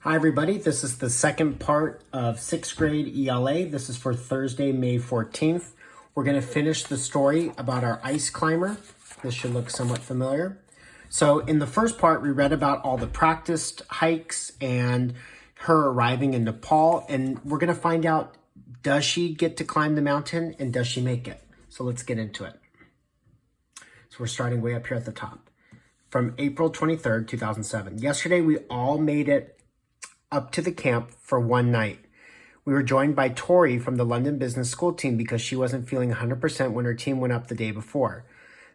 Hi everybody, this is the second part of 6th grade ELA. This is for Thursday, May 14th. We're going to finish the story about our ice climber. This should look somewhat familiar. So in the first part, we read about all the practiced hikes and her arriving in Nepal. And we're going to find out, does she get to climb the mountain and does she make it? So let's get into it. So we're starting way up here at the top. From April 23rd, 2007. Yesterday, we all made it up to the camp for one night. We were joined by Tori from the London Business School team because she wasn't feeling 100% when her team went up the day before.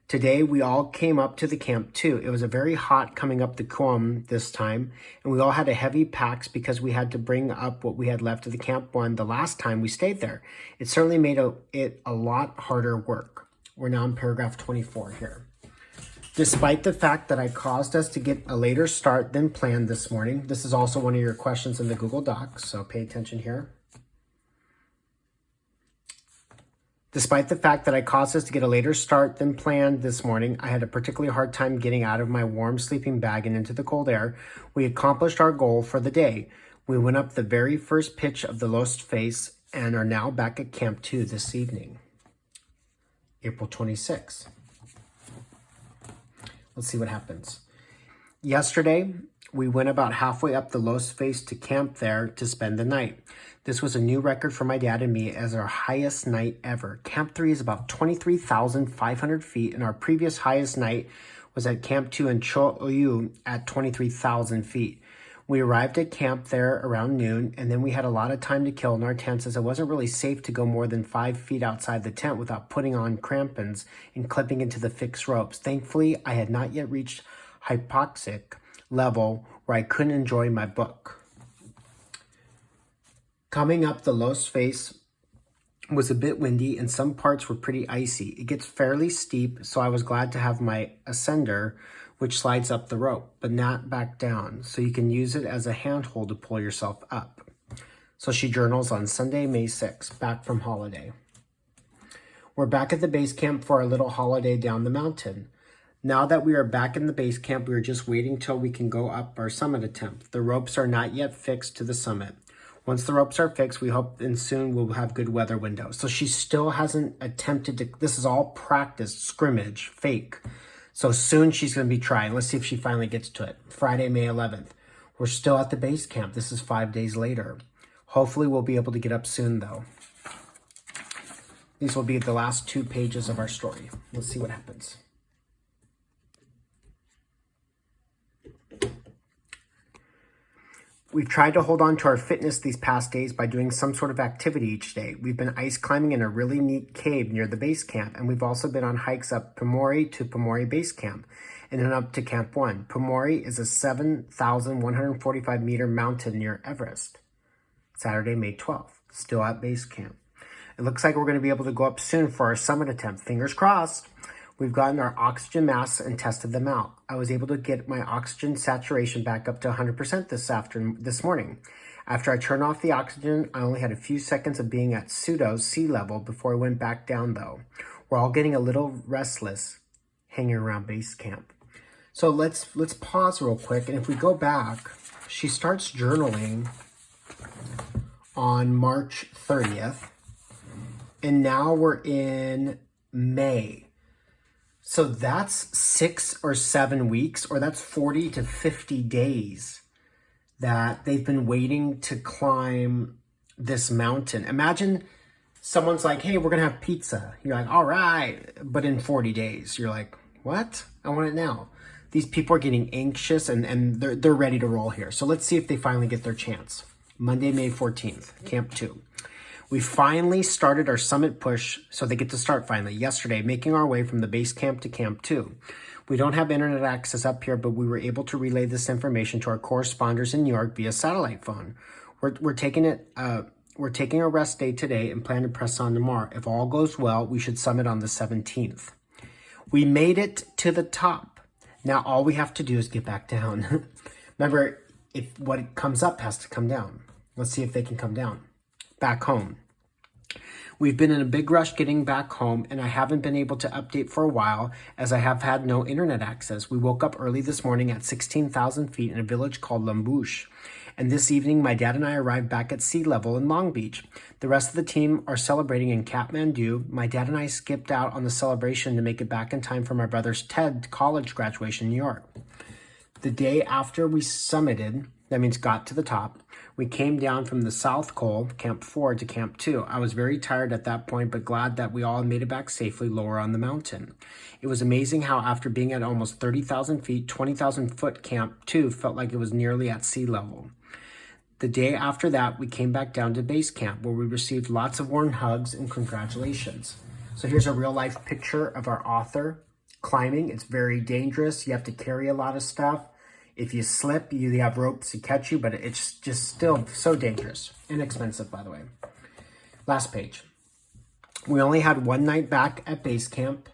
Today, we all came up to the camp too. It was a very hot coming up the Kuam this time, and we all had a heavy packs because we had to bring up what we had left of the Camp 1 the last time we stayed there. It certainly made it a lot harder work. We're now in paragraph 24 here. Despite the fact that I caused us to get a later start than planned this morning, this is also one of your questions in the Google Docs, so pay attention here. Despite the fact that I caused us to get a later start than planned this morning, I had a particularly hard time getting out of my warm sleeping bag and into the cold air. We accomplished our goal for the day. We went up the very first pitch of the Lost Face and are now back at Camp 2 this evening. April 26th. Let's see what happens. Yesterday, we went about halfway up the Lost Face to camp there to spend the night. This was a new record for my dad and me as our highest night ever. Camp 3 is about 23,500 feet, and our previous highest night was at Camp 2 in Cho Oyu at 23,000 feet. We arrived at camp there around noon, and then we had a lot of time to kill in our tents as it wasn't really safe to go more than 5 feet outside the tent without putting on crampons and clipping into the fixed ropes. Thankfully, I had not yet reached hypoxic level where I couldn't enjoy my book. Coming up the Lost Face was a bit windy and some parts were pretty icy. It gets fairly steep, so I was glad to have my ascender, which slides up the rope, but not back down, so you can use it as a handhold to pull yourself up. So she journals on Sunday, May 6th, back from holiday. We're back at the base camp for our little holiday down the mountain. Now that we are back in the base camp, we are just waiting till we can go up our summit attempt. The ropes are not yet fixed to the summit. Once the ropes are fixed, we hope and soon we'll have good weather windows. So she still hasn't attempted to, this is all practice, scrimmage, fake. So soon she's going to be trying. Let's see if she finally gets to it. Friday, May 11th. We're still at the base camp. This is 5 days later. Hopefully we'll be able to get up soon though. These will be the last 2 pages of our story. Let's see what happens. We've tried to hold on to our fitness these past days by doing some sort of activity each day. We've been ice climbing in a really neat cave near the base camp, and we've also been on hikes up Pumori to Pumori Base Camp, and then up to Camp 1. Pumori is a 7,145 meter mountain near Everest. Saturday, May 12th, still at base camp. It looks like we're going to be able to go up soon for our summit attempt. Fingers crossed. We've gotten our oxygen masks and tested them out. I was able to get my oxygen saturation back up to 100% this morning. After I turned off the oxygen, I only had a few seconds of being at pseudo sea level before I went back down though. We're all getting a little restless hanging around base camp. So let's pause real quick. And if we go back, she starts journaling on March 30th. And now we're in May. So that's 6 or 7 weeks, or that's 40 to 50 days that they've been waiting to climb this mountain. Imagine someone's like, hey, we're going to have pizza. You're like, all right. But in 40 days, you're like, what? I want it now. These people are getting anxious and they're ready to roll here. So let's see if they finally get their chance. Monday, May 14th, Camp 2. We finally started our summit push, so they get to start finally, yesterday, making our way from the base camp to Camp 2. We don't have internet access up here, but we were able to relay this information to our corresponders in New York via satellite phone. We're taking a rest day today and plan to press on tomorrow. If all goes well, we should summit on the 17th. We made it to the top. Now all we have to do is get back down. Remember, if what comes up has to come down. Let's see if they can come down. Back home. We've been in a big rush getting back home, and I haven't been able to update for a while as I have had no internet access. We woke up early this morning at 16,000 feet in a village called Lambouche, And this evening, my dad and I arrived back at sea level in Long Beach. The rest of the team are celebrating in Kathmandu. My dad and I skipped out on the celebration to make it back in time for my brother's TED college graduation in New York. The day after we summited, that means got to the top, we came down from the South Col, Camp 4, to Camp 2. I was very tired at that point, but glad that we all made it back safely lower on the mountain. It was amazing how after being at almost 30,000 feet, 20,000 foot Camp 2 felt like it was nearly at sea level. The day after that, we came back down to base camp where we received lots of warm hugs and congratulations. So here's a real life picture of our author climbing. It's very dangerous. You have to carry a lot of stuff. If you slip, you have ropes to catch you, but it's just still so dangerous. Inexpensive, by the way. Last page. We only had one night back at base camp.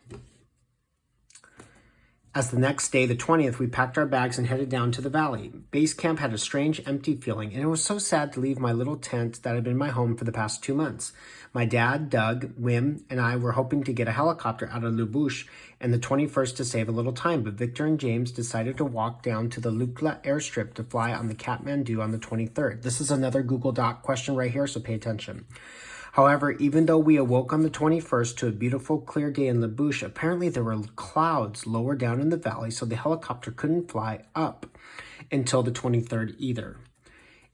As the next day, the 20th, we packed our bags and headed down to the valley. Base camp had a strange, empty feeling, and it was so sad to leave my little tent that had been my home for the past 2 months. My dad, Doug, Wim, and I were hoping to get a helicopter out of Le Bouche and the 21st to save a little time, but Victor and James decided to walk down to the Lukla airstrip to fly on the Kathmandu on the 23rd. This is another Google Doc question right here, so pay attention. However, even though we awoke on the 21st to a beautiful, clear day in La Bouche, apparently there were clouds lower down in the valley, so the helicopter couldn't fly up until the 23rd either.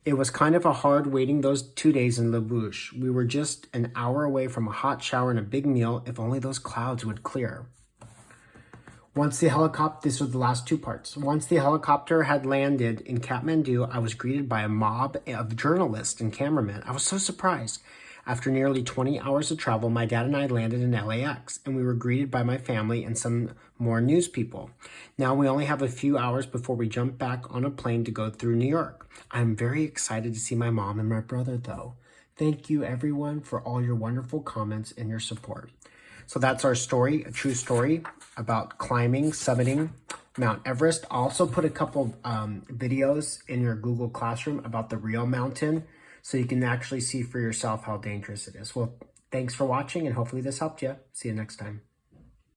It was kind of a hard waiting those 2 days in La Bouche. We were just an hour away from a hot shower and a big meal if only those clouds would clear. These are the last two parts. Once the helicopter had landed in Kathmandu, I was greeted by a mob of journalists and cameramen. I was so surprised. After nearly 20 hours of travel, my dad and I landed in LAX, and we were greeted by my family and some more news people. Now we only have a few hours before we jump back on a plane to go through New York. I'm very excited to see my mom and my brother, though. Thank you, everyone, for all your wonderful comments and your support. So that's our story, a true story about climbing, summiting Mount Everest. I'll also put a couple videos in your Google Classroom about the real mountain, so you can actually see for yourself how dangerous it is. Well, thanks for watching, and hopefully this helped you. See you next time.